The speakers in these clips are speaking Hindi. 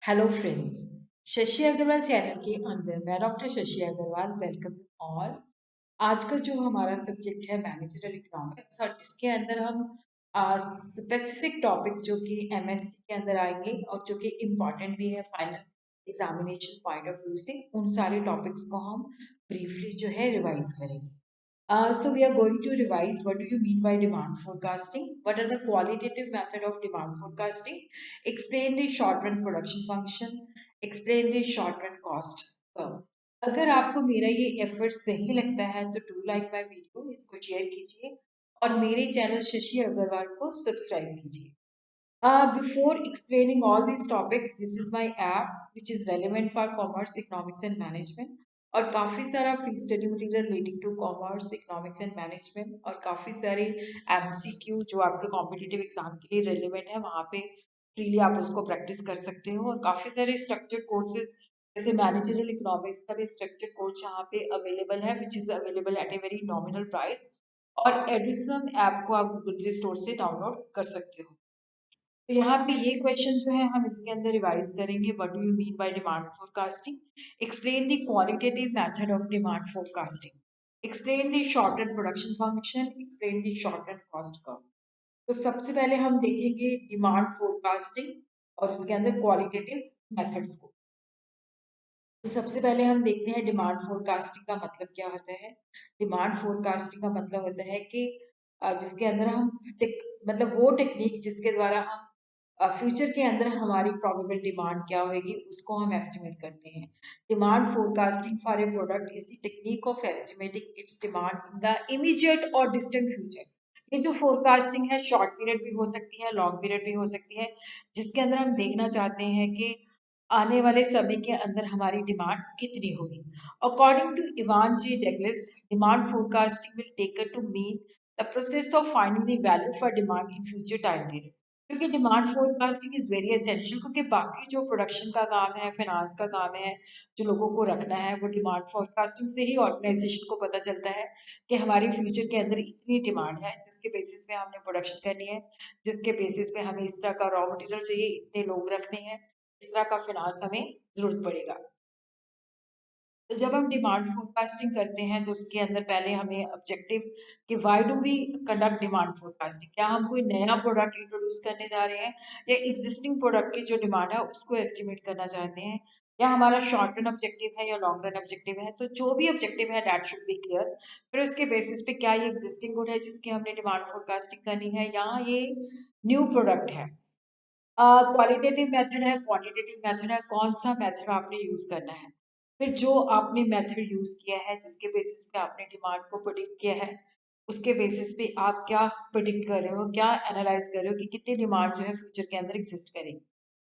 Hello friends. Shashi Agarwal channel के अंदर मैं doctor Shashi Agarwal welcome all. आज का जो हमारा सब्जेक्ट है मैनेजरल इकोनॉमिक्स और जिसके अंदर हम स्पेसिफिक टॉपिक जो कि एमएससी के अंदर आएंगे और जो कि इम्पॉर्टेंट भी है final examination point of view से, उन सारे टॉपिक्स को हम ब्रीफली जो है रिवाइज करेंगे। So we are going to revise what do you mean by demand forecasting? What are the qualitative method of demand forecasting? Explain the short run production function. Explain the short run cost curve. अगर आपको मेरा ये एफर्ट सही लगता है तो डू लाइक माय वीडियो, इसको शेयर कीजिए और मेरे चैनल शशि अग्रवाल को सब्सक्राइब कीजिए। Before explaining all these topics, this is my app which is relevant for commerce, economics and management. और काफ़ी सारा free study material relating to commerce, economics and management और काफ़ी सारे एमसीक्यू जो आपके कॉम्पिटिटिव एग्जाम के लिए रेलिवेंट है, वहाँ पे फ्रीली आप उसको प्रैक्टिस कर सकते हो। और काफ़ी सारे स्ट्रक्चर्ड कोर्सेज जैसे मैनेजरियल इकोनॉमिक्स का भी स्ट्रक्चर्ड कोर्स यहाँ पे अवेलेबल है, which is available at a very nominal price. और एडिसन ऐप को आप गूगल प्ले स्टोर से डाउनलोड कर सकते हो। तो यहाँ पे ये क्वेश्चन जो है हम इसके अंदर रिवाइज करेंगे। What do you mean by demand forecasting? Explain the qualitative method of demand forecasting. Explain the short run production function. Explain the short run cost curve. तो सबसे पहले हम देखेंगे डिमांड फोरकास्टिंग और उसके अंदर क्वालिटेटिव मेथड्स को। तो सबसे पहले हम देखते हैं डिमांड फोरकास्टिंग का मतलब क्या होता है। डिमांड फोरकास्टिंग का मतलब होता है कि जिसके अंदर हम मतलब वो टेक्निक जिसके द्वारा हम फ्यूचर के अंदर हमारी प्रोबेबल डिमांड क्या होगी उसको हम एस्टिमेट करते हैं। Demand forecasting for a product is the technique of estimating it's demand in the immediate और डिस्टेंट फ्यूचर। ये जो फोरकास्टिंग है शॉर्ट पीरियड भी हो सकती है, लॉन्ग पीरियड भी हो सकती है, जिसके अंदर हम देखना चाहते हैं कि आने वाले समय के अंदर हमारी डिमांड कितनी होगी। According to Evan J Douglas, demand forecasting will taken to mean the process of finding the value for demand in future time period. क्योंकि demand forecasting is very essential, क्योंकि बाकी जो प्रोडक्शन का काम है, फाइनेंस का काम है, जो लोगों को रखना है, वो डिमांड फोरकास्टिंग से ही ऑर्गेनाइजेशन को पता चलता है कि हमारी फ्यूचर के अंदर इतनी डिमांड है जिसके बेसिस पे हमने प्रोडक्शन करनी है, जिसके बेसिस पे हमें इस तरह का रॉ मटेरियल चाहिए, इतने लोग रखने हैं, इस तरह का फाइनेंस हमें जरूरत पड़ेगा। तो जब हम डिमांड फोरकास्टिंग करते हैं तो उसके अंदर पहले हमें ऑब्जेक्टिव कि why do we conduct demand forecasting. क्या हम कोई नया प्रोडक्ट इंट्रोड्यूस करने जा रहे हैं या एग्जिस्टिंग प्रोडक्ट की जो डिमांड है उसको एस्टिमेट करना चाहते हैं, या हमारा शॉर्ट रन ऑब्जेक्टिव है या लॉन्ग रन ऑब्जेक्टिव है। तो जो भी ऑब्जेक्टिव है दैट शुड बी क्लियर। फिर उसके बेसिस पे क्या ये एग्जिस्टिंग गुड है जिसकी हमने डिमांड फोरकास्टिंग करनी है, या ये न्यू प्रोडक्ट है। क्वालिटेटिव मेथड है, क्वांटिटेटिव मेथड है, कौन सा मेथड आपने यूज करना है। फिर जो आपने मेथड यूज किया है जिसके बेसिस पे आपने डिमांड को प्रिडिक्ट किया है, उसके बेसिस पे आप क्या प्रिडिक्ट कर रहे हो, क्या एनालाइज कर रहे हो कि कितनी डिमांड जो है फ्यूचर के अंदर एग्जिस्ट करेगी।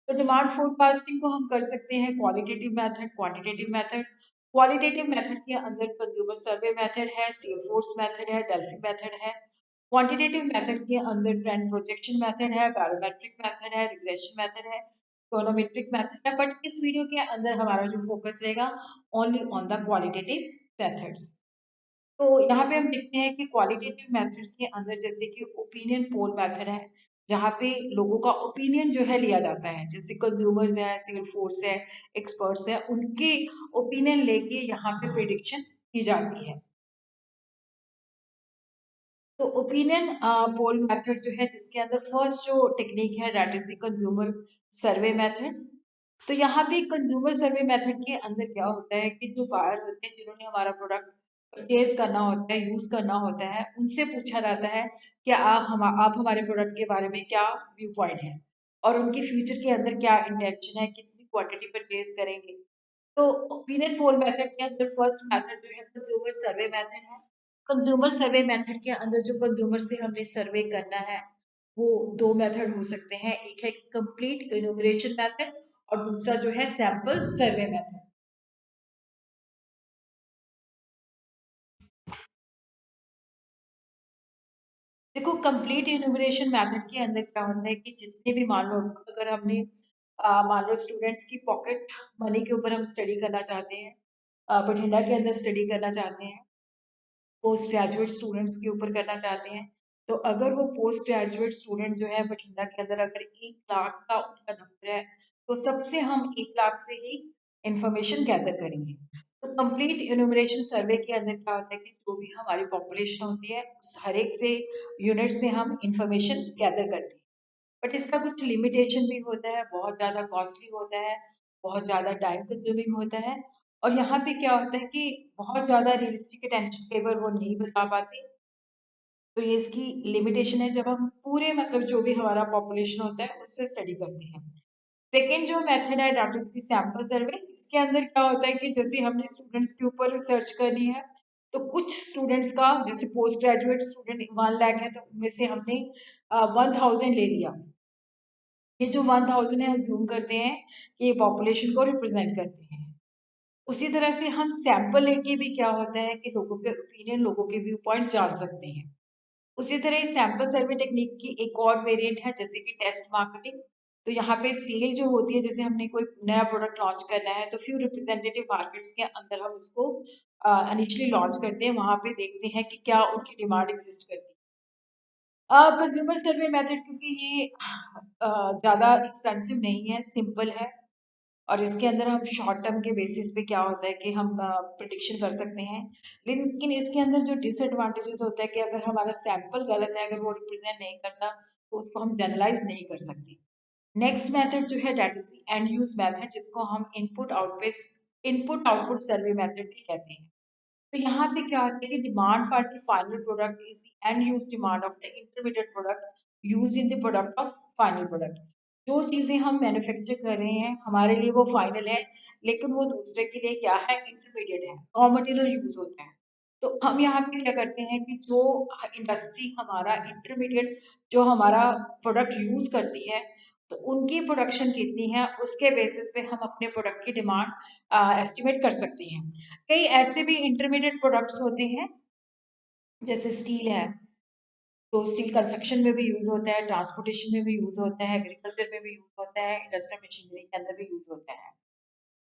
तो डिमांड फोरकास्टिंग को हम कर सकते हैं qualitative method, quantitative method. Qualitative method के अंदर कंज्यूमर सर्वे मेथड है, सेल फोर्स मेथड है, डेल्फी मेथड है। क्वांटिटेटिव मेथड के अंदर ट्रेंड प्रोजेक्शन मेथड है, बैरोमेट्रिक मेथड है, रिग्रेशन मेथड है, इकोनोमेट्रिक मेथड है। बट इस वीडियो के अंदर हमारा जो फोकस रहेगा only on the qualitative methods. तो यहाँ पे हम देखते हैं कि क्वालिटेटिव मेथड के अंदर जैसे कि ओपिनियन पोल मेथड है, जहाँ पे लोगों का ओपिनियन जो है लिया जाता है, जैसे कंज्यूमर्स है, सेल फोर्स है, एक्सपर्ट्स है, उनके ओपिनियन लेके यहाँ पे प्रिडिक्शन की जाती है। तो ओपिनियन पोल मेथड जो है जिसके अंदर फर्स्ट जो टेक्निक है that is the consumer survey method. तो यहाँ पे कंज्यूमर सर्वे मेथड के अंदर क्या होता है कि जो बायर होते हैं जिन्होंने हमारा प्रोडक्ट परचेज करना होता है, यूज करना होता है, उनसे पूछा जाता है कि आप हमारे प्रोडक्ट के बारे में क्या व्यू पॉइंट है और उनकी फ्यूचर के अंदर क्या इंटेंशन है, कितनी क्वांटिटी परचेज करेंगे। तो ओपिनियन पोल मेथड के अंदर फर्स्ट मेथड जो है कंज्यूमर सर्वे मेथड है। कंज्यूमर सर्वे मेथड के अंदर जो कंज्यूमर से हमने सर्वे करना है वो दो मेथड हो सकते हैं, एक है कंप्लीट इन्यूमरेशन मेथड और दूसरा जो है सैंपल सर्वे मेथड। देखो कंप्लीट इन्यूमरेशन मेथड के अंदर क्या होता है कि जितने भी मान लो अगर हमने मान लो स्टूडेंट्स की पॉकेट मनी के ऊपर हम स्टडी करना चाहते हैं, बठिंडा के अंदर स्टडी करना चाहते हैं, पोस्ट ग्रेजुएट स्टूडेंट्स के ऊपर करना चाहते हैं। तो अगर वो पोस्ट ग्रेजुएट स्टूडेंट जो है बठिंडा के अंदर अगर 1 लाख का उनका नंबर है तो सबसे हम 1 लाख से ही इंफॉर्मेशन गैदर करेंगे। तो कंप्लीट इन्यूमरेशन सर्वे के अंदर क्या होता है कि जो भी हमारी पॉपुलेशन होती है उस हर एक से यूनिट से हम इंफॉर्मेशन गैदर करते हैं। बट इसका कुछ लिमिटेशन भी होता है, बहुत ज़्यादा कॉस्टली होता है, बहुत ज़्यादा टाइम कंज्यूमिंग होता है। और यहाँ पे क्या होता है कि बहुत ज़्यादा रियलिस्टिक अटेंशन पेपर वो नहीं बता पाते। तो ये इसकी लिमिटेशन है जब हम पूरे मतलब जो भी हमारा पॉपुलेशन होता है उससे स्टडी करते हैं। सेकेंड जो मेथड है that is the sample survey. इसके अंदर क्या होता है कि जैसे हमने स्टूडेंट्स के ऊपर रिसर्च करनी है, तो कुछ स्टूडेंट्स का जैसे पोस्ट ग्रेजुएट स्टूडेंट 1 लाख है तो उनमें से हमने 1000 ले लिया। ये जो 1000 है अज्यूम करते हैं कि ये पॉपुलेशन को रिप्रेजेंट करते हैं। उसी तरह से हम सैंपल लेके भी क्या होता है कि लोगों के ओपिनियन, लोगों के व्यू पॉइंट्स जान सकते हैं। उसी तरह इस सैंपल सर्वे टेक्निक की एक और वेरिएंट है जैसे कि टेस्ट मार्केटिंग। तो यहाँ पे सेल जो होती है, जैसे हमने कोई नया प्रोडक्ट लॉन्च करना है तो फ्यू रिप्रेजेंटेटिव मार्केट्स के अंदर हम उसको इनिशियली लॉन्च करते हैं, वहां पे देखते हैं कि क्या उनकी डिमांड एग्जिस्ट करती है। कंज्यूमर सर्वे मेथड क्योंकि ये ज़्यादा एक्सपेंसिव नहीं है, सिंपल है, और इसके अंदर हम शॉर्ट टर्म के बेसिस पे क्या होता है कि हम प्रिडिक्शन कर सकते हैं। लेकिन इसके अंदर जो डिसएडवांटेजेस होता है कि अगर हमारा सैंपल गलत है, अगर वो रिप्रेजेंट नहीं करता तो उसको हम जनरलाइज नहीं कर सकते। नेक्स्ट मेथड जो है that is and use method, जिसको हम इनपुट आउटपुट सर्वे मेथड भी कहते हैं। तो यहाँ पे क्या होता है कि demand for the final product is the end use demand of the intermediate product use in the product of final product. जो चीजें हम मैन्युफैक्चर कर रहे हैं हमारे लिए वो फाइनल है, लेकिन वो दूसरे के लिए क्या है, इंटरमीडिएट है, रॉ मटेरियल यूज होता है। तो हम यहाँ पे क्या करते हैं कि जो इंडस्ट्री हमारा इंटरमीडिएट जो हमारा प्रोडक्ट यूज करती है, तो उनकी प्रोडक्शन कितनी है उसके बेसिस पे हम अपने प्रोडक्ट की डिमांड एस्टिमेट कर सकते हैं। कई ऐसे भी इंटरमीडिएट प्रोडक्ट्स होते हैं जैसे स्टील है, तो स्टील कंस्ट्रक्शन में भी यूज होता है, ट्रांसपोर्टेशन में भी यूज होता है, एग्रीकल्चर में भी यूज होता है, इंडस्ट्रियल मशीनरी के अंदर भी यूज होता है।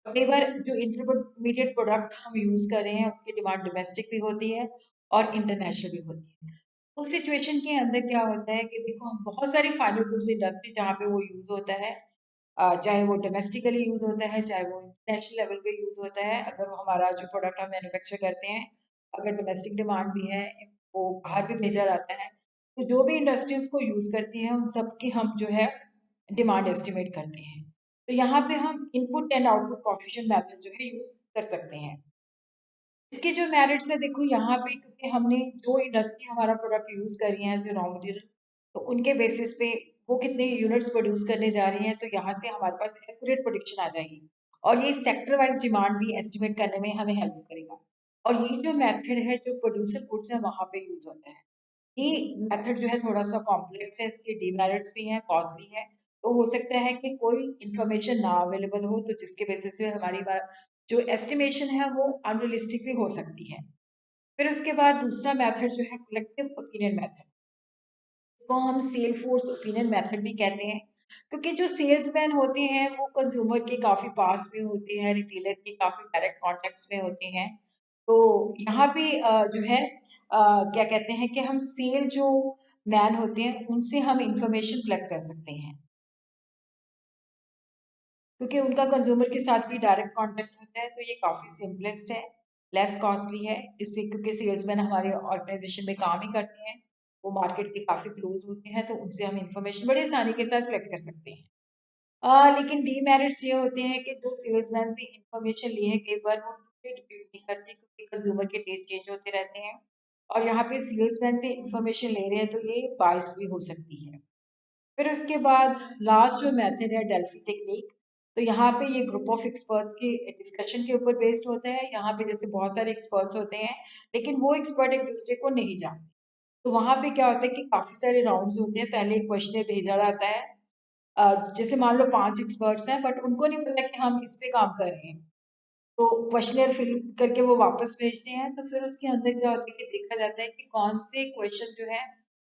कई बार जो इंटरमीडिएट प्रोडक्ट हम यूज कर रहे हैं उसकी डिमांड डोमेस्टिक भी होती है और इंटरनेशनल भी होती है। उस सिचुएशन के अंदर क्या होता है कि देखो हम बहुत सारी फाइनल गुड्स इंडस्ट्री जहाँ पे वो यूज होता है, चाहे वो डोमेस्टिकली यूज होता है चाहे वो इंटरनेशनल लेवल पे यूज होता है। अगर वो हमारा जो प्रोडक्ट हम मैन्युफैक्चर करते हैं, अगर डोमेस्टिक डिमांड भी है, वो बाहर भी भेजा जाता है, तो जो भी इंडस्ट्री उसको यूज करती है उन सब की हम जो है डिमांड एस्टिमेट करते हैं। तो यहाँ पे हम input and output coefficient method जो है यूज कर सकते हैं। इसके जो मेरिट्स है देखो यहाँ पे, क्योंकि हमने जो इंडस्ट्री हमारा प्रोडक्ट यूज कर रही है एज ए रॉ मटेरियल, तो उनके बेसिस पे वो कितने यूनिट्स प्रोड्यूस करने जा रही हैं, तो यहाँ से हमारे पास एक्यूरेट प्रोडिक्शन आ जाएगी और ये सेक्टर वाइज डिमांड भी एस्टिमेट करने में हमें हेल्प करेगा। और ये जो मेथड है जो प्रोड्यूसर गुड्स है वहां पे यूज होता है। ये मेथड जो है थोड़ा सा कॉम्प्लेक्स है, इसके डिमेरिट्स भी हैं, कॉस्टली है। तो हो सकता है कि कोई इंफॉर्मेशन ना अवेलेबल हो तो जिसके बेसिस पे हमारी बात जो एस्टिमेशन है वो अनरियलिस्टिक भी हो सकती है। फिर उसके बाद दूसरा मेथड जो है कलेक्टिव ओपिनियन मेथड, इसको हम सेल फोर्स ओपिनियन मेथड भी कहते हैं। क्योंकि जो सेल्समैन होते हैं वो कंज्यूमर के काफी पास में होते हैं, रिटेलर के काफी डायरेक्ट कॉन्टेक्ट में होते हैं। तो यहाँ पे जो है क्या कहते हैं कि हम सेल जो मैन होते हैं उनसे हम इंफॉर्मेशन कलेक्ट कर सकते हैं, क्योंकि उनका कंज्यूमर के साथ भी डायरेक्ट कांटेक्ट होता है। तो ये काफ़ी सिंपलेस्ट है, लेस कॉस्टली है। इससे क्योंकि सेल्समैन हमारे ऑर्गेनाइजेशन में काम ही करते हैं, वो मार्केट के काफ़ी क्लोज होते हैं, तो उनसे हम इंफॉर्मेशन बड़ी आसानी के साथ कलेक्ट कर सकते हैं। लेकिन डीमेरिट्स ये होते हैं कि जो सेल्समैन से इंफॉर्मेशन ली है कई बार वो रिपीट नहीं करते, क्योंकि कंज्यूमर के टेस्ट चेंज होते रहते हैं। और यहाँ पे सेल्समैन से इंफॉर्मेशन ले रहे हैं तो ये बाइस भी हो सकती है। फिर उसके बाद लास्ट जो मेथड है डेल्फी टेक्निक। तो यहाँ पे ये ग्रुप ऑफ एक्सपर्ट्स की डिस्कशन के ऊपर बेस्ड होता है। यहाँ पे जैसे बहुत सारे एक्सपर्ट्स होते हैं लेकिन वो एक्सपर्ट एक दूसरे को नहीं जानते, तो वहाँ पे क्या होता है कि काफी सारे राउंड्स होते हैं। पहले एक क्वेश्चन भेजा जाता है, जैसे मान लो 5 एक्सपर्ट्स हैं बट उनको नहीं पता कि हम इस पे काम कर रहे हैं, तो क्वेश्चनर फिल करके वो वापस भेजते हैं। तो फिर उसके अंदर क्या होता है कि देखा जाता है कि कौन से क्वेश्चन जो है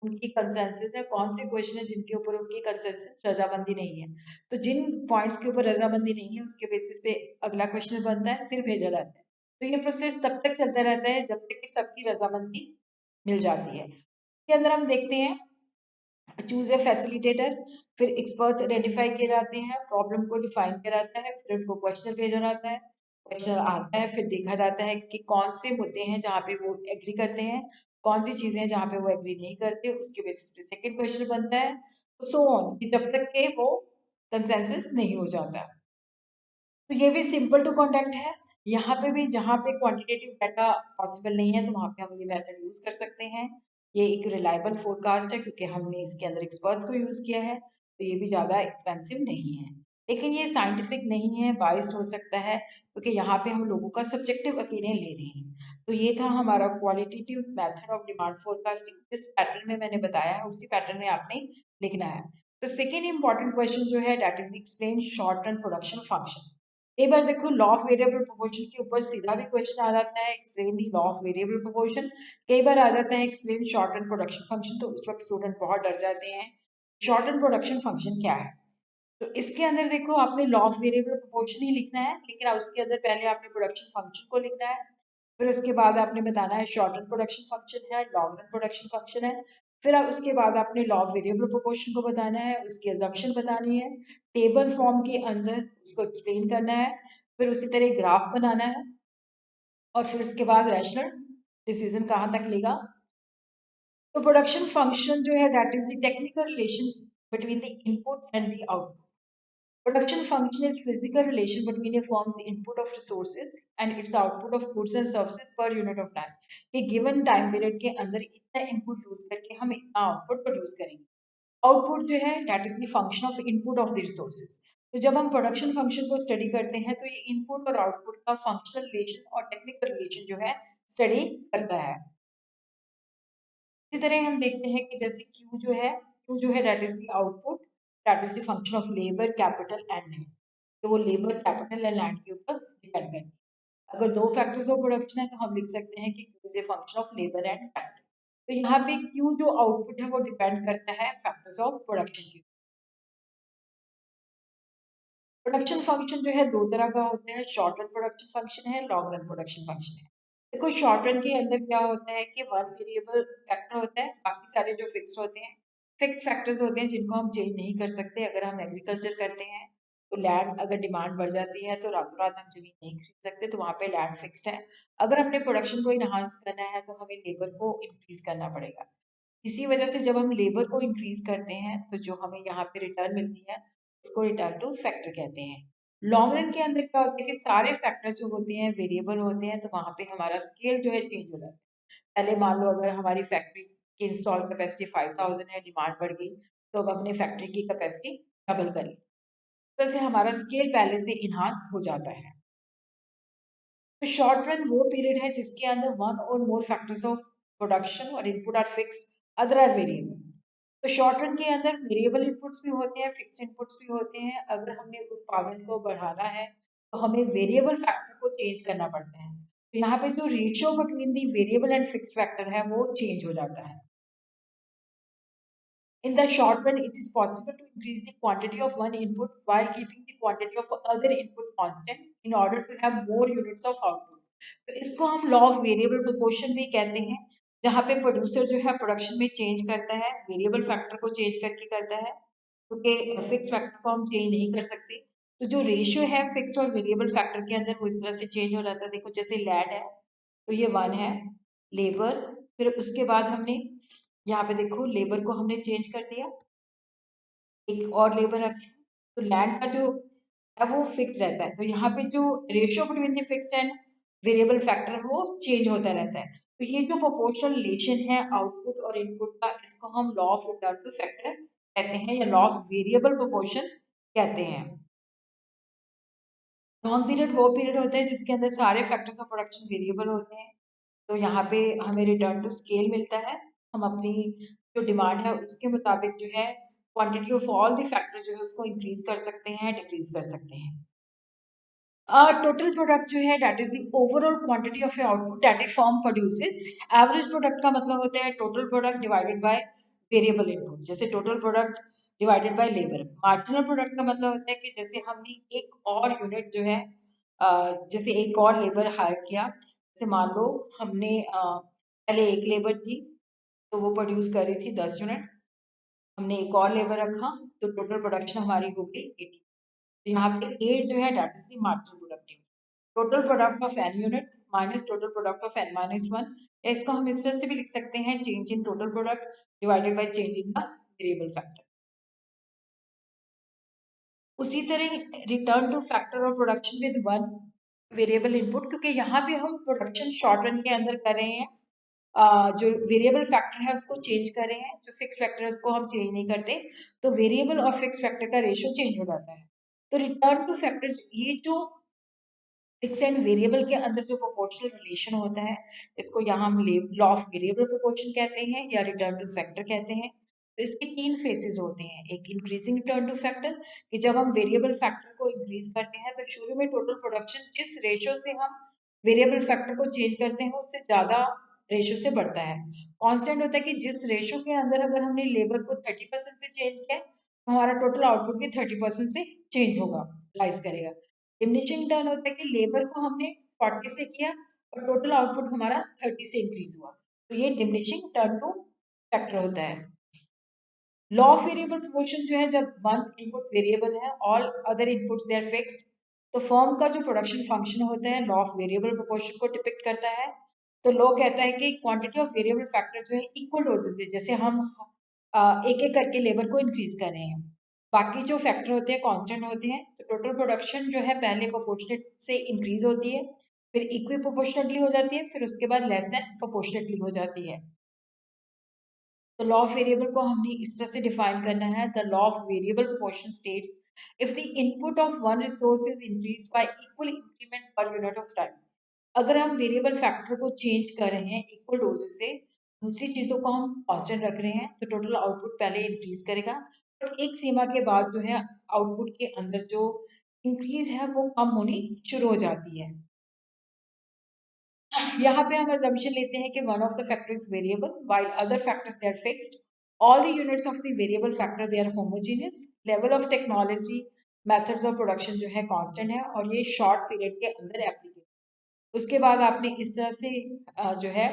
उनकी कंसेंसस है, कौन से क्वेश्चन है जिनके ऊपर उनकी कंसेंसस रजामंदी नहीं है। तो जिन पॉइंट्स के ऊपर रजामंदी नहीं है उसके बेसिस पे अगला क्वेश्चन बनता है, फिर भेजा जाता है। तो ये प्रोसेस तब तक चलता रहता है जब तक कि सबकी रजामंदी मिल जाती है। इसके अंदर हम देखते हैं चूज ए फैसिलिटेटर, फिर एक्सपर्ट्स आइडेंटिफाई किए जाते हैं, प्रॉब्लम को डिफाइन किया जाता है, फिर उनको क्वेश्चन भेजा जाता है, क्वेश्चन आता है, फिर देखा जाता है कि कौन से मुद्दे हैं जहाँ पे वो एग्री करते हैं, कौन सी चीजें हैं जहाँ पे वो एग्री नहीं करते, उसके बेसिस पे सेकंड क्वेश्चन बनता है, तो सो ऑन, कि जब तक के वो कंसेंसस नहीं हो जाता। तो ये भी सिंपल टू कॉन्डक्ट है। यहाँ पे भी जहाँ पे क्वांटिटेटिव डाटा पॉसिबल नहीं है तो वहाँ पे हम ये मेथड यूज कर सकते हैं। ये एक रिलायबल फोरकास्ट है क्योंकि हमने इसके अंदर एक्सपर्ट्स को यूज किया है, तो ये भी ज़्यादा एक्सपेंसिव नहीं है। लेकिन ये साइंटिफिक नहीं है, बाइस्ड हो सकता है क्योंकि यहाँ पे हम लोगों का सब्जेक्टिव ओपिनियन ले रहे हैं। तो ये था हमारा qualitative method of demand forecasting. जिस पैटर्न में मैंने बताया है उसी पैटर्न में आपने लिखना है। तो सेकेंड इंपॉर्टेंट क्वेश्चन जो है that is explain short run production function. एक बार देखो लॉ ऑफ वेरिएबल प्रोपोर्शन के ऊपर सीधा भी क्वेश्चन आ जाता है, explain the law of variable proportion. कई बार आ जाता है explain short run production function, तो उस वक्त स्टूडेंट बहुत डर जाते हैं। शॉर्ट रन प्रोडक्शन फंक्शन क्या है? तो इसके अंदर देखो आपने लॉ ऑफ वेरिएबल प्रोपोर्शन ही लिखना है, लेकिन उसके अंदर पहले आपने प्रोडक्शन फंक्शन को लिखना है। फिर उसके बाद आपने बताना है शॉर्ट रन प्रोडक्शन फंक्शन है, लॉन्ग रन प्रोडक्शन फंक्शन है। फिर आप उसके बाद आपने लॉ ऑफ वेरिएबल प्रोपोर्शन को बताना है, उसकी अजम्पशन बतानी है, टेबल फॉर्म के अंदर उसको एक्सप्लेन करना है, फिर उसी तरह ग्राफ बनाना है, और फिर उसके बाद रैशनल डिसीजन कहाँ तक लेगा। तो प्रोडक्शन फंक्शन जो है that is the technical relation between the input and the output. Production function is physical relation between a firm's input of resources and its output of goods and services per unit of time. कि given time period के अंदर इतना input use करके हम इतना output produce करेंगे। Output जो है that is the function of input of the resources. तो जब हम production function को study करते हैं तो ये input और output का functional relation और technical relation जो है study करता है। इसी तरह हम देखते हैं कि जैसे Q जो है that is the output, that is the function of labor, capital and land. तो वो लेबर, कैपिटल एंड लैंड के ऊपर डिपेंड करती है। अगर दो फैक्टर्स ऑफ प्रोडक्शन है तो हम लिख सकते हैं कि Q is a function of labour and capital. तो यहाँ पे क्यू जो आउटपुट है वो डिपेंड करता है फैक्टर्स ऑफ प्रोडक्शन की। प्रोडक्शन फंक्शन जो है दो तरह का होता है, शॉर्ट रन प्रोडक्शन फंक्शन है, लॉन्ग रन प्रोडक्शन फंक्शन है। देखो शॉर्ट रन के अंदर क्या होता है कि वन वेरिएबल फैक्टर होता है, बाकी सारे जो फिक्स होते हैं, फिक्स फैक्टर्स होते हैं जिनको हम चेंज नहीं कर सकते। अगर हम एग्रीकल्चर करते हैं तो लैंड अगर डिमांड बढ़ जाती है तो रातों रात हम जमीन नहीं खरीद सकते, तो वहाँ पे लैंड फिक्स्ड है। अगर हमने प्रोडक्शन को इनहांस करना है तो हमें लेबर को इंक्रीज करना पड़ेगा। इसी वजह से जब हम लेबर को इंक्रीज करते हैं तो जो हमें यहाँ पे रिटर्न मिलती है उसको रिटर्न टू फैक्टर कहते हैं। लॉन्ग रन के अंदर क्या होता है कि सारे फैक्टर्स जो होते हैं वेरिएबल होते हैं, तो वहां पे हमारा स्केल जो है चेंज हो जाता है। पहले मान लो अगर हमारी फैक्ट्री की इंस्टॉल कैपेसिटी 5000 है, डिमांड बढ़ गई, तो अब अपने फैक्ट्री की कैपेसिटी डबल कर ली, तो से हमारा स्केल पहले से इन्हांस हो जाता है। तो शॉर्ट रन वो पीरियड है जिसके अंदर वन और मोर फैक्टर्स ऑफ प्रोडक्शन और input are fix, other are variable. तो शॉर्ट रन के अंदर वेरिएबल इनपुट्स भी होते हैं, फिक्स इनपुट्स भी होते हैं। अगर हमने उत्पादन को बढ़ाना है तो हमें वेरिएबल फैक्टर को चेंज करना पड़ता है। तो यहाँ पे जो ratio between the variable and fix factor है वो चेंज हो जाता है। In the short run, it is possible to increase the quantity of one input while keeping the quantity of other input constant in order to have more units of output. तो इसको हम लॉ ऑफ वेरिएबल प्रोपोर्शन भी कहते हैं, जहाँ पे प्रोड्यूसर जो है प्रोडक्शन में चेंज करता है, वेरिएबल फैक्टर को चेंज करके करता है, क्योंकि फिक्स फैक्टर को हम चेंज नहीं कर सकते। तो जो रेशियो है फिक्स और वेरिएबल फैक्टर के अंदर वो इस तरह से चेंज हो जाता है। देखो जैसे लैंड है तो ये वन है, लेबर, फिर उसके बाद हमने यहाँ पे देखो लेबर को हमने चेंज कर दिया, एक और लेबर रखे, तो लैंड का जो है वो फिक्स रहता है। तो यहाँ पे जो ratio between the fixed and variable factor है वो चेंज होता रहता है। तो ये जो प्रोपोर्शनल रिलेशन है आउटपुट और इनपुट का, इसको हम law of return to factor कहते हैं या लॉ ऑफ वेरिएबल प्रोपोर्शन कहते हैं। लॉन्ग पीरियड वो पीरियड होता है जिसके अंदर सारे फैक्टर्स ऑफ प्रोडक्शन वेरिएबल होते हैं। तो यहाँ पे हमें रिटर्न टू स्केल मिलता है। हम अपनी जो डिमांड है उसके मुताबिक जो है quantity of all the factors जो है उसको इंक्रीज कर सकते हैं, डिक्रीज कर सकते हैं। टोटल प्रोडक्ट जो है that is the overall quantity of output that a firm produces. Average product का मतलब होता है total product divided by variable input, जैसे total product divided by labour. Marginal product का मतलब होता है कि जैसे हमने एक और यूनिट जो है जैसे एक और लेबर हायर किया, जैसे मान लो हमने पहले एक लेबर थी तो वो प्रोड्यूस कर रही थी 10 यूनिट, हमने एक और लेबर रखा तो टोटल प्रोडक्शन हमारी हो गई 80। तो यहाँ पे 8 जो है that is the marginal productivity. Total product of n unit minus total product of n minus one. इसको हम इस तरह से भी लिख सकते हैं, change in total product divided by change in the variable factor. उसी तरह return to factor of production with one variable input, क्योंकि यहाँ पे हम प्रोडक्शन शॉर्ट रन के अंदर कर रहे हैं। जो वेरिएबल फैक्टर है उसको चेंज कर रहे हैं, जो फिक्स फैक्टर है उसको हम चेंज नहीं करते, तो वेरिएबल और फिक्स फैक्टर का रेशियो चेंज हो जाता है। तो रिटर्न टू फैक्टर, ये जो फिक्स एंड वेरिएबल के अंदर जो प्रोपोर्शनल रिलेशन होता है, इसको यहाँ हम लॉ ऑफ वेरिएबल प्रोपोर्शन कहते हैं या रिटर्न टू फैक्टर कहते हैं। तो इसके 3 फेसेस होते हैं। एक इंक्रीजिंग रिटर्न टू फैक्टर, कि जब हम वेरिएबल फैक्टर को इंक्रीज करते हैं तो शुरू में टोटल प्रोडक्शन जिस रेशियो से हम वेरिएबल फैक्टर को चेंज करते हैं उससे ज्यादा रेशियो से बढ़ता है। कांस्टेंट होता है कि जिस रेशियो के अंदर अगर हमने लेबर को 30% से चेंज किया तो हमारा टोटल आउटपुट भी 30% से चेंज होगा, राइज करेगा। डिमिनिशिंग टर्न होता है कि लेबर को हमने 40 से किया और टोटल आउटपुट हमारा 30 से इंक्रीज हुआ, तो ये डिमिनिशिंग टर्न टू फैक्टर होता है। लॉ ऑफ वेरिएबल प्रोपोर्शन जो है, जब वन इनपुट वेरिएबल है all other inputs they are fixed, तो फर्म का जो प्रोडक्शन फंक्शन होता है लॉ ऑफ वेरिएबल प्रोपोर्शन को डिपिक्ट करता है। तो लॉ कहता है कि क्वांटिटी ऑफ वेरिएबल फैक्टर जो है इक्वल डोजेस है, जैसे हम एक एक करके लेबर को इंक्रीज कर रहे हैं, बाकी जो फैक्टर होते हैं कांस्टेंट होते हैं, तो टोटल प्रोडक्शन जो है पहले प्रोपोर्शनेट से इंक्रीज होती है, फिर इक्वी प्रोपोर्शनेटली हो जाती है, फिर उसके बाद लेस देन प्रोपोर्शनेटली हो जाती है। तो लॉ ऑफ वेरिएबल को हमने इस तरह से डिफाइन करना है, the law of variable proportion states if the input of one resource is increase y equal increment per unit of time. अगर हम वेरिएबल फैक्टर को चेंज कर रहे हैं इक्वल डोजेस से, दूसरी चीजों को हम कांस्टेंट रख रहे हैं, तो टोटल आउटपुट पहले इंक्रीज करेगा, बट एक सीमा के बाद जो है आउटपुट के अंदर जो इंक्रीज है वो कम होनी शुरू हो जाती है। यहाँ पे हम assumption लेते हैं कि one of the factor is variable while other factors they are fixed. All the units of the variable factor they are homogeneous. Level of technology, methods of production जो है constant है और ये short period के अंदर applicable। उसके बाद आपने इस तरह से जो है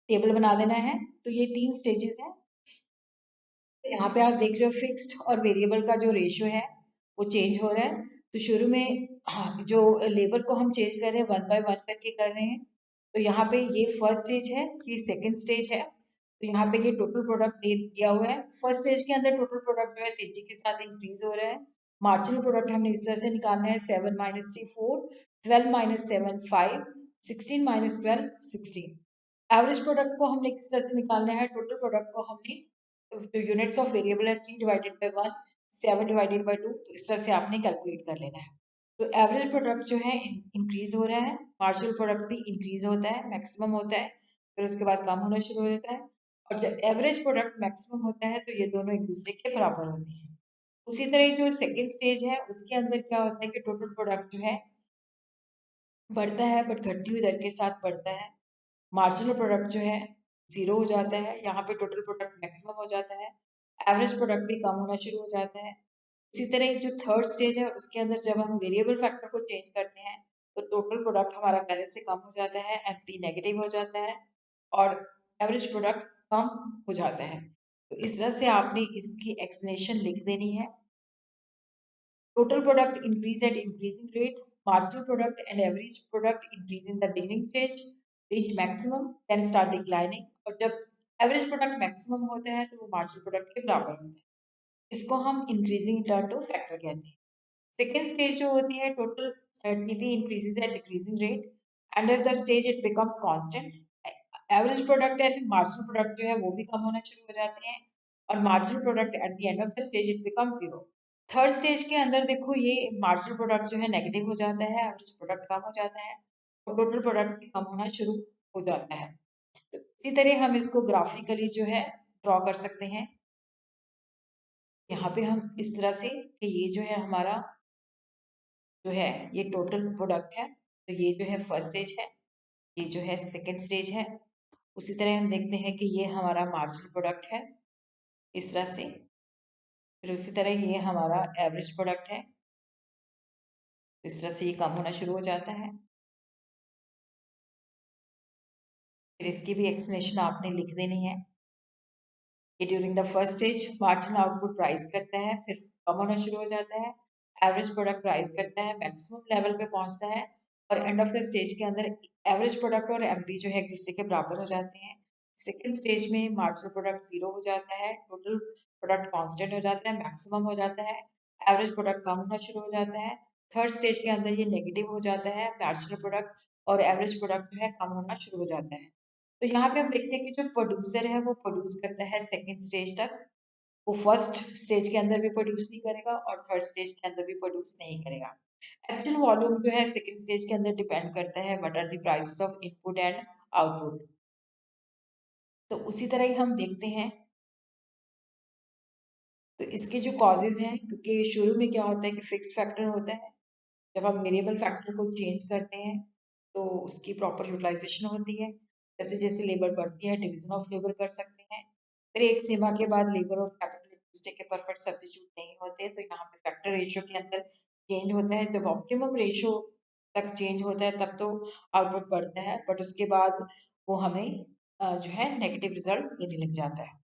टेबल बना देना है। तो ये 3 स्टेजेस हैं। यहाँ पे आप देख रहे हो फिक्स्ड और वेरिएबल का जो रेशियो है वो चेंज हो रहा है। तो शुरू में जो लेबर को हम चेंज कर रहे हैं 1 by 1 करके कर रहे हैं। तो यहाँ पे ये फर्स्ट स्टेज है, ये सेकंड स्टेज है। तो यहाँ पे ये टोटल प्रोडक्ट दिया हुआ है। फर्स्ट स्टेज के अंदर टोटल प्रोडक्ट जो है तेजी के साथ इंक्रीज हो रहा है। मार्जिनल प्रोडक्ट हमने इस तरह से निकालना है, 7 - 3 4, 12 - 7 5, 16 - 12 16। एवरेज प्रोडक्ट को हमने किस तरह से निकालना है, टोटल प्रोडक्ट को हमने जो यूनिट्स ऑफ वेरिएबल है 3 डिवाइडेड बाय 1, 7 डिवाइडेड बाय 2, तो इस तरह से आपने कैलकुलेट कर लेना है। तो एवरेज प्रोडक्ट जो है इंक्रीज हो रहा है, मार्जिनल प्रोडक्ट भी इंक्रीज होता है, मैक्सिमम होता है, फिर उसके बाद कम होना शुरू हो जाता है। और जब एवरेज प्रोडक्ट मैक्सिमम होता है तो ये दोनों एक दूसरे के बराबर होते हैं। उसी तरह जो सेकेंड स्टेज है उसके अंदर क्या होता है कि टोटल प्रोडक्ट जो है बढ़ता है, बट घटती हुई दर के साथ बढ़ता है। मार्जिनल प्रोडक्ट जो है जीरो हो जाता है, यहाँ पे टोटल प्रोडक्ट मैक्सिमम हो जाता है, एवरेज प्रोडक्ट भी कम होना शुरू हो जाता है। इसी तरह जो थर्ड स्टेज है उसके अंदर जब हम वेरिएबल फैक्टर को चेंज करते हैं तो टोटल प्रोडक्ट हमारा पहले से कम हो जाता है, एमपी नेगेटिव हो जाता है और एवरेज प्रोडक्ट कम हो जाता है। तो इस तरह से आपने इसकी एक्सप्लेनेशन लिख देनी है। Total product increase at increasing rate, marginal product and average product increase in the beginning stage, reach maximum, then start declining। और जब average product maximum होता है तो वो marginal product के बराबर होता है। इसको हम increasing return to factor कहते हैं। Second stage जो होती है total TP increases at decreasing rate, and at the stage it becomes constant। Average product and marginal product जो है वो भी कम होना शुरू हो जाते हैं और marginal product at the end of the stage it becomes zero। Third stage के अंदर देखो ये मार्जिनल प्रोडक्ट जो है नेगेटिव हो जाता है, एवरेज प्रोडक्ट कम हो जाता है और टोटल प्रोडक्ट भी कम होना शुरू हो जाता है। तो इसी तरह हम इसको ग्राफिकली जो है ड्रॉ कर सकते हैं। यहाँ पे हम इस तरह से कि ये जो है हमारा जो है ये टोटल प्रोडक्ट है, तो ये जो है फर्स्ट स्टेज है, ये जो है सेकेंड स्टेज है। उसी तरह हम देखते हैं कि ये हमारा मार्जिनल प्रोडक्ट है इस तरह से, फिर उसी तरह ये हमारा एवरेज प्रोडक्ट है, इस तरह से ये कम होना शुरू हो जाता है। फिर इसकी भी एक्सप्लेनेशन आपने लिख देनी है। ये during the first stage marginal output rise करता है, फिर कम होना शुरू हो जाता है, एवरेज प्रोडक्ट राइज करता है, मैक्सिमम लेवल पे पहुंचता है और एंड ऑफ द स्टेज के अंदर एवरेज प्रोडक्ट और एमपी जो है एक दूसरे के बराबर हो जाते हैं। सेकेंड स्टेज में मार्जिनल प्रोडक्ट जीरो हो जाता है, टोटल प्रोडक्ट कांस्टेंट हो जाता है, मैक्सिमम हो जाता है, एवरेज प्रोडक्ट कम होना शुरू हो जाता है। थर्ड स्टेज के अंदर ये नेगेटिव हो जाता है, मार्जिनल प्रोडक्ट और एवरेज प्रोडक्ट जो है कम होना शुरू हो जाता है। तो यहाँ पे हम देखते हैं कि जो प्रोड्यूसर है वो प्रोड्यूस करता है सेकेंड स्टेज तक, वो फर्स्ट स्टेज के अंदर भी प्रोड्यूस नहीं करेगा और थर्ड स्टेज के अंदर भी प्रोड्यूस नहीं करेगा। एक्चुअल वॉल्यूम जो है सेकेंड स्टेज के अंदर डिपेंड करता है what are the prices of input and output. तो उसी तरह ही हम देखते हैं, तो इसके जो कॉजेज हैं, क्योंकि शुरू में क्या होता है कि फिक्स फैक्टर होता है, जब हम वेरिएबल फैक्टर को चेंज करते हैं तो उसकी प्रॉपर यूटिलाइजेशन होती है। जैसे जैसे लेबर बढ़ती है डिवीजन ऑफ लेबर कर सकते हैं, फिर एक सीमा के बाद लेबर और कैपिटल एक दूसरे के परफेक्ट सब्स्टिट्यूट नहीं होते, तो यहाँ पे फैक्टर रेशियो के अंदर चेंज होता है। जब ऑप्टिमम रेशियो तक चेंज होता है तब तो आउटपुट बढ़ता है, बट उसके बाद वो हमें जो है नेगेटिव रिजल्ट देने लग जाता है।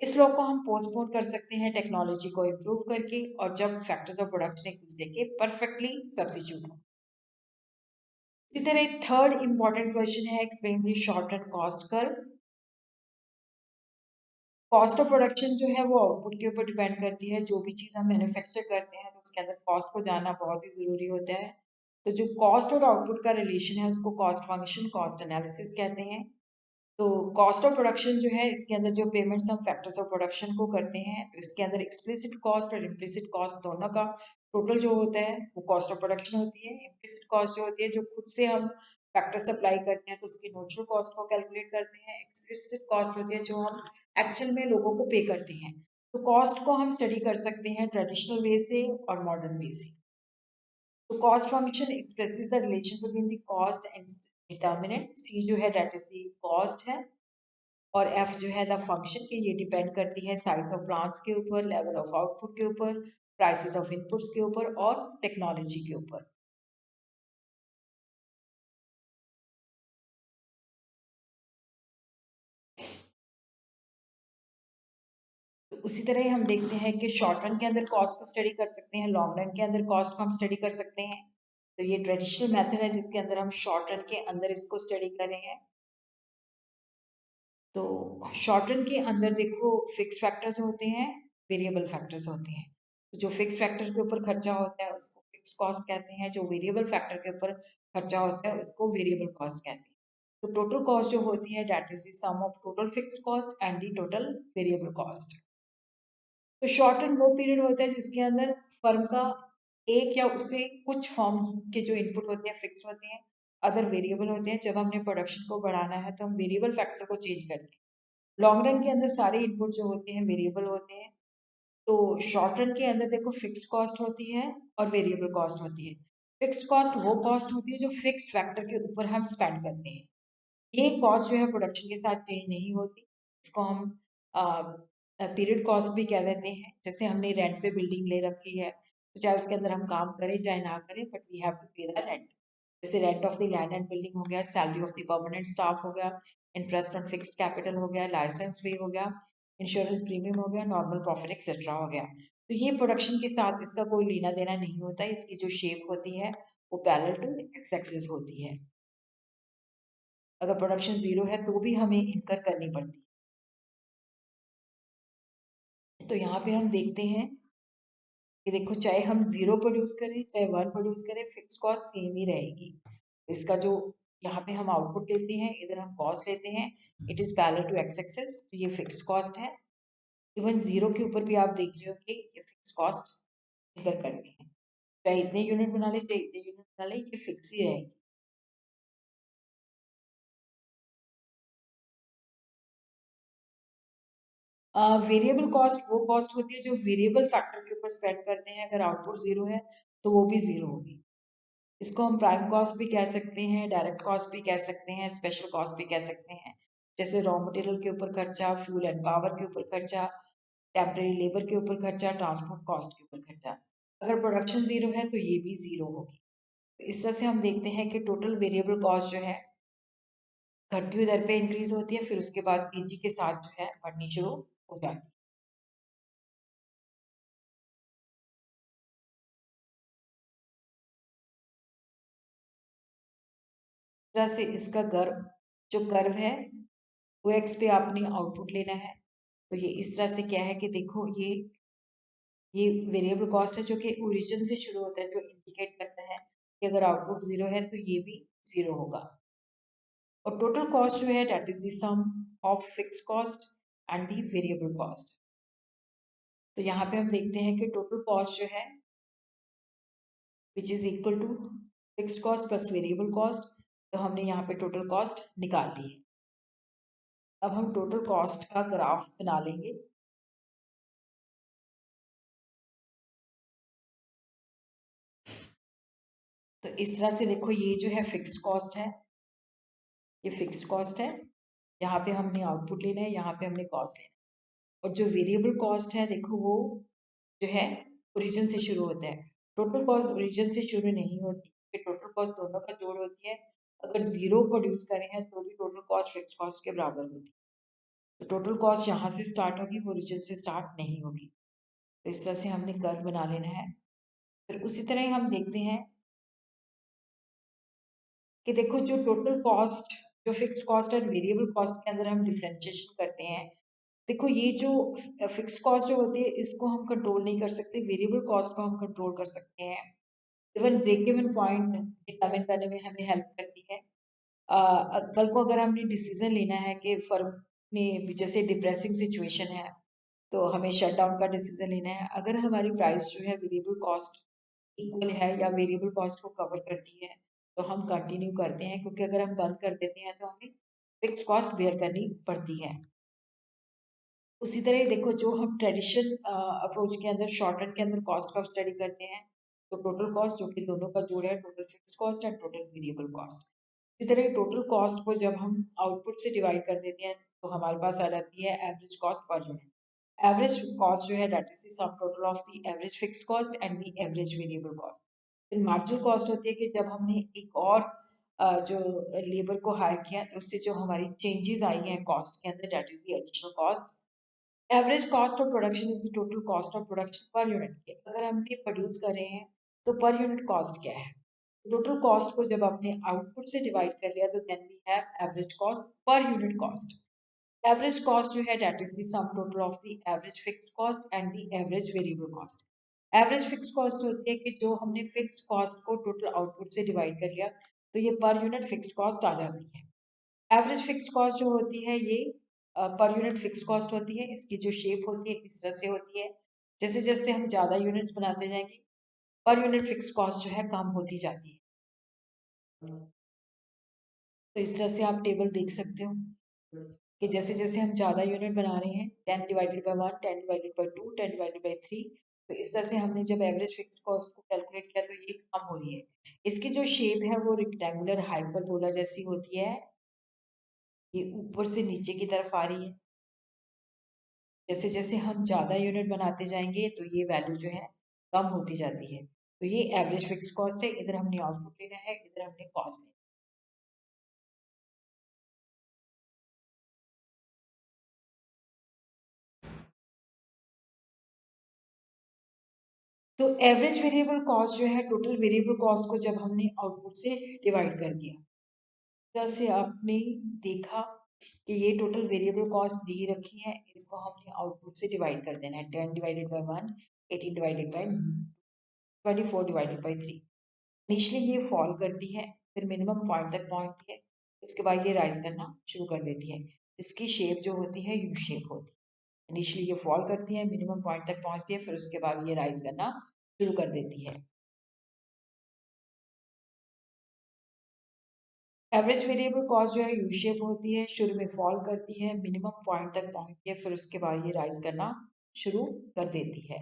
इस लॉ को हम पोस्टपोन कर सकते हैं टेक्नोलॉजी को इम्प्रूव करके और जब फैक्टर्स ऑफ प्रोडक्शन एक दूसरे के परफेक्टली सब्स्टिट्यूट हो। इसी तरह थर्ड इंपॉर्टेंट क्वेश्चन है explain the short run cost curve. Cost of production जो है वो आउटपुट के ऊपर डिपेंड करती है। जो भी चीज़ हम मैन्युफैक्चर करते हैं तो उसके अंदर कॉस्ट को जानना बहुत ही ज़रूरी होता है। तो जो कॉस्ट और आउटपुट का रिलेशन है उसको कॉस्ट फंक्शन, कॉस्ट एनालिसिस कहते हैं। तो कॉस्ट ऑफ प्रोडक्शन जो है इसके अंदर जो पेमेंट्स हम फैक्टर्स ऑफ प्रोडक्शन को करते हैं, तो इसके अंदर एक्सप्लिसिट कॉस्ट और इम्प्लिसिट कॉस्ट दोनों का टोटल जो होता है वो कॉस्ट ऑफ प्रोडक्शन होती है। इम्प्लिसिट कॉस्ट जो होती है जो खुद से हम फैक्टर सप्लाई करते हैं तो उसकी नोचुरल कॉस्ट को कैलकुलेट करते हैं। एक्सप्लिसिट कॉस्ट होती है जो हम एक्चुअल में लोगों को पे करते हैं। तो कॉस्ट को हम स्टडी कर सकते हैं ट्रेडिशनल वे से और मॉडर्न वे से। तो cost function expresses the relation between the cost and determinant. C जो है दैट इज द कॉस्ट है और एफ जो है द फंक्शन की, ये डिपेंड करती है साइज ऑफ प्लांट्स के ऊपर, लेवल ऑफ आउटपुट के ऊपर, प्राइसेस ऑफ इनपुट्स के ऊपर और टेक्नोलॉजी के ऊपर। तो उसी तरह ही हम देखते हैं कि शॉर्ट रन के अंदर कॉस्ट को स्टडी कर सकते हैं, लॉन्ग रन के अंदर कॉस्ट को हम स्टडी कर सकते हैं। तो ये ट्रेडिशनल मेथड है जिसके अंदर हम शॉर्ट रन के अंदर इसको स्टडी कर रहे हैं। तो शॉर्ट रन के अंदर देखो फिक्स फैक्टर्स होते हैं, वेरिएबल फैक्टर्स होते हैं। तो जो फिक्स फैक्टर के ऊपर खर्चा होता है उसको फिक्स कॉस्ट कहते हैं, जो वेरिएबल फैक्टर के ऊपर खर्चा होता है उसको वेरिएबल कॉस्ट कहते हैं। तो टोटल कॉस्ट जो होती है that is the sum of total fixed cost and the total variable cost. तो शॉर्ट रन वो पीरियड होता है जिसके अंदर फर्म का एक या उससे कुछ फर्म के जो इनपुट होते हैं फिक्स होते हैं, अदर वेरिएबल होते हैं। जब हमने प्रोडक्शन को बढ़ाना है तो हम वेरिएबल फैक्टर को चेंज करते हैं। लॉन्ग रन के अंदर सारे इनपुट जो होते हैं वेरिएबल होते हैं। तो शॉर्ट रन के अंदर देखो फिक्स्ड कॉस्ट होती है और वेरिएबल कॉस्ट होती है। फिक्स्ड कॉस्ट वो कॉस्ट होती है जो फिक्स्ड फैक्टर के ऊपर हम स्पेंड करते हैं। ये कॉस्ट जो है प्रोडक्शन के साथ चेंज नहीं होती। इसको हम पीरियड कॉस्ट भी कह देते हैं। जैसे हमने रेंट पे बिल्डिंग ले रखी है तो चाहे उसके अंदर हम काम करें चाहे ना करें बट वी हैव टू पे द रेंट। जैसे rent of the land and building हो गया, salary of the permanent staff हो गया, इंटरेस्ट ऑन फिक्स्ड कैपिटल हो गया, लाइसेंस फी हो गया, इंश्योरेंस प्रीमियम हो गया, नॉर्मल प्रॉफिट एक्सेट्रा हो गया। तो ये प्रोडक्शन के साथ इसका कोई लेना देना नहीं होता है। इसकी जो शेप होती है वो पैरेलल टू एक्स एक्सिस होती है। अगर प्रोडक्शन जीरो है तो भी हमें इनकर करनी पड़ती है। तो यहाँ पे हम देखते हैं कि देखो चाहे हम जीरो प्रोड्यूस करें चाहे वन प्रोड्यूस करें फिक्स कॉस्ट सेम ही रहेगी। इसका जो यहाँ पे हम आउटपुट लेते हैं इधर हम कॉस्ट लेते हैं, it is parallel to x axis, तो ये फिक्स्ड कॉस्ट है। इवन जीरो के ऊपर भी आप देख रहे हो कि ये फिक्स कॉस्ट इधर करते हैं, चाहे इतने यूनिट बना ले चाहे इतने यूनिट बना ले ये फिक्स ही रहेगी। वेरिएबल कॉस्ट वो कॉस्ट होती है जो वेरिएबल फैक्टर के ऊपर स्पेंड करते हैं। अगर आउटपुट जीरो है तो वो भी जीरो होगी। इसको हम प्राइम कॉस्ट भी कह सकते हैं, डायरेक्ट कॉस्ट भी कह सकते हैं, स्पेशल कॉस्ट भी कह सकते हैं। जैसे रॉ मटेरियल के ऊपर खर्चा, फ्यूल एंड पावर के ऊपर खर्चा, टेम्परेरी लेबर के ऊपर खर्चा, ट्रांसपोर्ट कॉस्ट के ऊपर खर्चा। अगर प्रोडक्शन जीरो है तो ये भी जीरो होगी। तो इस तरह से हम देखते हैं कि टोटल वेरिएबल कॉस्ट जो है घटती हुई दर पे इंक्रीज होती है, फिर उसके बाद तेजी के साथ जो है बढ़नी शुरू हो जाती है। इस तरह से इसका कर्व, जो कर्व है वो एक्स पे आपने आउटपुट लेना है। तो ये इस तरह से क्या है कि देखो ये वेरिएबल कॉस्ट है जो कि ओरिजिन से शुरू होता है, जो इंडिकेट करता है कि अगर आउटपुट जीरो है तो ये भी जीरो होगा। और टोटल कॉस्ट जो है that is the sum of fix cost and the variable cost. तो यहाँ पे हम देखते हैं कि टोटल कॉस्ट जो है which is equal to fixed cost plus variable cost. तो हमने यहाँ पे टोटल कॉस्ट निकाल ली है। अब हम टोटल कॉस्ट का ग्राफ बना लेंगे। तो इस तरह से देखो ये जो है फिक्स्ड कॉस्ट है, ये फिक्स्ड कॉस्ट है, यहाँ पे हमने आउटपुट लेना है, यहाँ पे हमने कॉस्ट लेना है। और जो वेरिएबल कॉस्ट है देखो वो जो है ओरिजिन से शुरू होता है। टोटल कॉस्ट ओरिजिन से शुरू नहीं होती, कि टोटल कॉस्ट दोनों का जोड़ होती है। अगर जीरो प्रोड्यूस करें हैं तो भी टोटल कॉस्ट फिक्स कॉस्ट के बराबर होती है। तो टोटल कॉस्ट यहाँ से स्टार्ट होगी, वो ओरिजिन से स्टार्ट नहीं होगी। तो इस तरह से हमने कर्व बना लेना है। फिर उसी तरह ही हम देखते हैं कि देखो जो टोटल कॉस्ट, जो फिक्स कॉस्ट और वेरिएबल कॉस्ट के अंदर हम डिफ्रेंशिएशन करते हैं। देखो ये जो फिक्स कॉस्ट जो होती है इसको हम कंट्रोल नहीं कर सकते, वेरिएबल कॉस्ट को हम कंट्रोल कर सकते हैं। Even break even point determine करने में हमें हेल्प करती है। कल को अगर हमने डिसीजन लेना है कि फर्म ने जैसे डिप्रेसिंग सिचुएशन है तो हमें शट डाउन का डिसीजन लेना है, अगर हमारी प्राइस जो है वेरिएबल कॉस्ट इक्वल है या वेरिएबल कॉस्ट को कवर करती है तो हम कंटिन्यू करते हैं, क्योंकि अगर हम बंद कर देते हैं तो हमें फिक्स कॉस्ट बेयर करनी पड़ती है। उसी तरह देखो जो हम ट्रेडिशनल अप्रोच के अंदर शॉर्ट रन के अंदर कॉस्ट का स्टडी करते हैं, तो टोटल कॉस्ट जो कि दोनों का जोड़ है, total fixed cost and total variable cost. इसी तरह टोटल कॉस्ट को जब हम आउटपुट से डिवाइड कर देते हैं तो हमारे पास आ जाती है average cost per unit. Average cost जो है that is the sum total of the average fixed cost and the average variable cost. फिर मार्जिनल कॉस्ट होती है कि जब हमने एक और जो लेबर को हायर किया तो उससे जो हमारी चेंजेस आई हैं कॉस्ट के अंदर, that is the additional cost. Average cost of production is the total cost of production per unit. अगर हमने प्रोड्यूस कर रहे हैं तो पर यूनिट कॉस्ट क्या है। टोटल कॉस्ट को जब आपने आउटपुट से डिवाइड कर लिया तो then we have average cost per unit cost. Average cost जो है that is the sum total of the average fixed cost and the average variable cost. Average fixed cost होती है कि जो हमने फिक्स्ड कॉस्ट को टोटल आउटपुट से डिवाइड कर लिया तो ये पर यूनिट फिक्स्ड कॉस्ट आ जाती है। एवरेज फिक्स्ड कॉस्ट जो होती है ये पर यूनिट फिक्स्ड कॉस्ट होती है। इसकी जो शेप होती है इस तरह से होती है, जैसे जैसे हम ज़्यादा यूनिट्स बनाते जाएंगे पर यूनिट फिक्स्ड कॉस्ट जो है कम होती जाती है। तो इस तरह से आप टेबल देख सकते हो कि जैसे जैसे हम ज़्यादा यूनिट बना रहे हैं, 10/1, 10/2, 10/3, तो इस तरह से हमने जब एवरेज फिक्स्ड कॉस्ट को कैलकुलेट किया तो ये कम हो रही है। इसकी जो शेप है वो रेक्टेंगुलर हाइपरबोला जैसी होती है, ये ऊपर से नीचे की तरफ आ रही है। जैसे जैसे हम ज़्यादा यूनिट बनाते जाएंगे तो ये वैल्यू जो है कम होती जाती है। तो ये एवरेज फिक्स्ड कॉस्ट है, इधर हमने आउटपुट लेना है, इधर हमने कॉस्ट लेना है। तो एवरेज वेरिएबल कॉस्ट जो है टोटल वेरिएबल कॉस्ट को जब हमने आउटपुट से डिवाइड कर दिया, जैसे आपने देखा कि ये टोटल वेरिएबल कॉस्ट दी रखी है, इसको हमने आउटपुट से डिवाइड कर देना है। 10/1, 18/24/3। इनिशियली ये फॉल करती है, फिर मिनिमम पॉइंट तक पहुंचती है, उसके बाद ये राइज करना शुरू कर देती है। इसकी शेप जो होती है यू शेप होती है। इनिशियली ये फॉल करती है, मिनिमम पॉइंट तक पहुंचती है, फिर उसके बाद ये राइज करना शुरू कर देती है। एवरेज वेरिएबल कॉस्ट जो है यू शेप होती है, शुरू में फॉल करती है, मिनिमम पॉइंट तक पहुंचती है, फिर उसके बाद ये राइज करना शुरू कर देती है।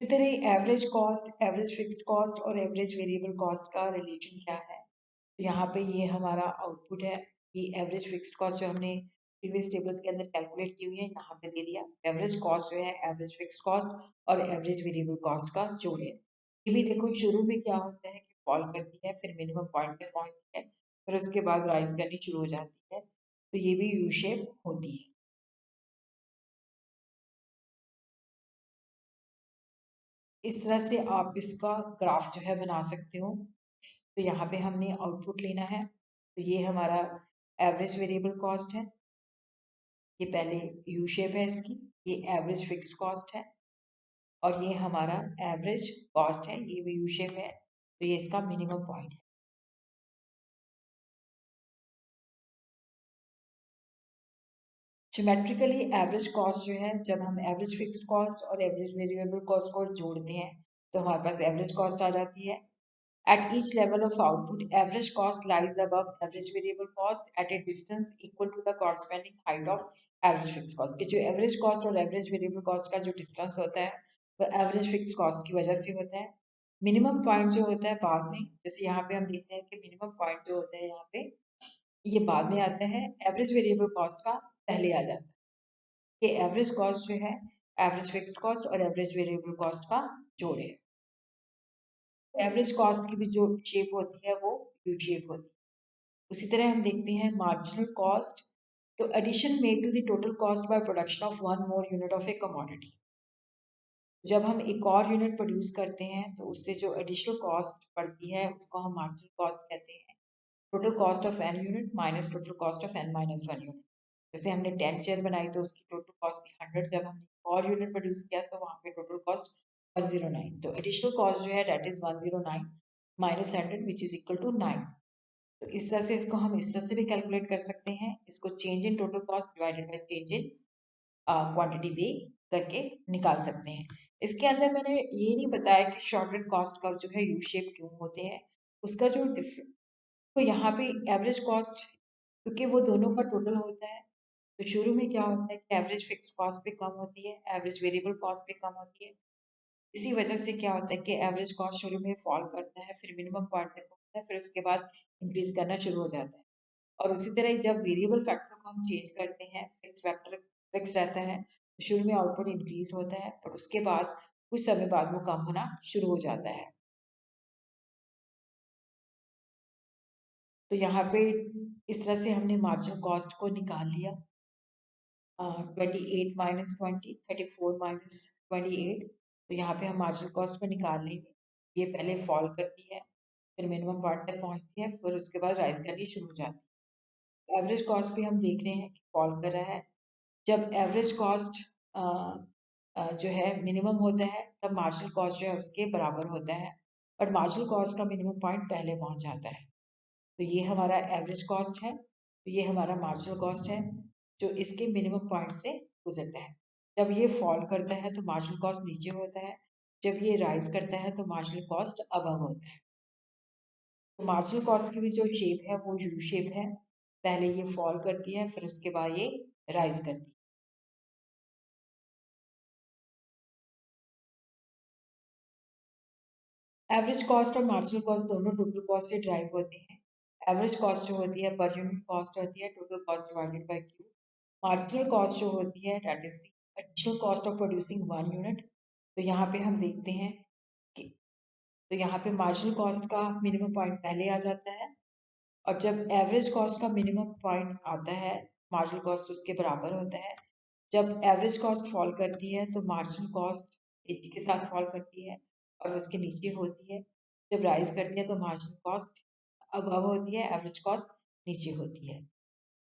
इसी तरह average cost, average fixed cost और एवरेज वेरिएबल कॉस्ट का रिलेशन क्या है। तो यहाँ पे ये हमारा आउटपुट है कि एवरेज फिक्स्ड कॉस्ट जो हमने प्रीवियस टेबल्स के अंदर कैलकुलेट की हुई है यहाँ पे दे दिया। एवरेज कॉस्ट जो है एवरेज फिक्स्ड कॉस्ट और एवरेज वेरिएबल कॉस्ट का जोड़ है। ये भी देखो शुरू में क्या होता है कि फॉल करती है, फिर मिनिमम पॉइंट तक पहुंचती है, फिर उसके बाद राइज करनी शुरू हो जाती है। तो ये भी यू शेप होती है। इस तरह से आप इसका ग्राफ जो है बना सकते हो। तो यहाँ पे हमने आउटपुट लेना है, तो ये हमारा एवरेज वेरिएबल कॉस्ट है, ये पहले यू शेप है इसकी, ये एवरेज फिक्स्ड कॉस्ट है, और ये हमारा एवरेज कॉस्ट है, ये भी यू शेप है, तो ये इसका मिनिमम पॉइंट है। ज्योमेट्रिकली एवरेज कॉस्ट जो है, जब हम एवरेज फिक्स्ड कॉस्ट और एवरेज वेरिएबल कॉस्ट को जोड़ते हैं तो हमारे पास एवरेज कॉस्ट आ जाती है। At each level of output, average cost lies above average variable cost at a distance equal to the corresponding height of average fixed cost। कि जो average cost और average variable cost का जो distance होता है वो average fixed cost की वजह से होता है। minimum point जो होता है बाद में, जैसे यहाँ पे हम देखते हैं कि minimum point जो होता है यहाँ पे ये बाद में आता है, average variable cost का पहले आ जाता है। कि average cost जो है average fixed cost और average variable cost का जोड़ है। एवरेज कॉस्ट की भी जो शेप होती है वो यू शेप होती है। उसी तरह हम देखते हैं मार्जिनल कॉस्ट, तो addition made to the total cost by production of one more unit of a commodity. जब हम एक और यूनिट प्रोड्यूस करते हैं तो उससे जो एडिशनल कॉस्ट पड़ती है उसको हम मार्जिनल कॉस्ट कहते हैं। Total cost of n unit minus total cost of n minus one unit. जैसे हमने 10 चेयर बनाई तो उसकी टोटल कॉस्ट थी 100, जब हमने और यूनिट प्रोड्यूस किया तो वहाँ पे टोटल कॉस्ट 109। तो एडिशनल कॉस्ट जो है that is 109 minus 100 which is equal to 9। तो इस तरह से इसको हम इस तरह से भी कैलकुलेट कर सकते हैं, इसको change in total cost divided by change in quantity भी करके निकाल सकते हैं। इसके अंदर मैंने ये नहीं बताया कि शॉर्टेड कॉस्ट का जो है यू शेप क्यों होते हैं, उसका जो डिफरेंस, तो यहाँ पे एवरेज कॉस्ट क्योंकि वो दोनों का टोटल होता है, तो शुरू में क्या होता है कि एवरेज फिक्स कॉस्ट भी कम होती है, एवरेज वेरिएबल कॉस्ट भी कम होती है। इसी वजह से क्या होता है कि एवरेज कॉस्ट शुरू में फॉल करता है, फिर मिनिमम पॉइंट तक पहुंचता है, फिर उसके बाद इंक्रीज करना शुरू हो जाता है। और उसी तरह जब वेरिएबल फैक्टर को हम चेंज करते हैं, फिक्स फैक्टर फिक्स रहता है, तो शुरू में आउटपुट इंक्रीज होता है, पर उसके बाद कुछ समय बाद वो कम होना शुरू हो जाता है। तो यहाँ पे इस तरह से हमने मार्जिनल कॉस्ट को निकाल लिया। 28 माइनस 20, 34 माइनस 28। तो यहाँ पे हम मार्जिनल कॉस्ट को निकाल लेंगे। ये पहले फॉल करती है, फिर मिनिमम पॉइंट तक पहुँचती है, फिर उसके बाद राइज करनी शुरू हो जाती है। एवरेज कॉस्ट भी हम देख रहे हैं कि फॉल कर रहा है। जब एवरेज कॉस्ट जो है मिनिमम होता है तब मार्जिनल कॉस्ट जो है उसके बराबर होता है, और मार्जिनल कॉस्ट का मिनिमम पॉइंट पहले पहुंच जाता है। तो ये हमारा एवरेज कॉस्ट है, तो ये हमारा मार्जिनल कॉस्ट है जो इसके मिनिमम पॉइंट से गुजरता है। जब ये फॉल करता है तो मार्जिनल कॉस्ट नीचे होता है, जब ये राइज करता है तो मार्जिनल कॉस्ट अबव होता है। तो मार्जिनल कॉस्ट की भी जो शेप है वो यू शेप है, पहले ये फॉल करती है फिर उसके बाद ये राइज करती है। एवरेज कॉस्ट और मार्जिनल कॉस्ट दोनों टोटल कॉस्ट से ड्राइव होते हैं। एवरेज कॉस्ट जो होती है पर यूनिट कॉस्ट होती है, total cost divided by Q. Marginal cost जो होती है that is the additional cost of producing one unit. तो यहाँ पे हम देखते हैं कि, तो यहाँ पे मार्जिनल कॉस्ट का मिनिमम पॉइंट पहले आ जाता है, और जब एवरेज कॉस्ट का मिनिमम पॉइंट आता है मार्जिनल कॉस्ट उसके बराबर होता है। जब एवरेज कॉस्ट फॉल करती है तो मार्जिनल कॉस्ट एजी के साथ फॉल करती है और उसके नीचे होती है। जब राइज करती है तो मार्जिनल कॉस्ट अबव होती है, एवरेज कॉस्ट नीचे होती है।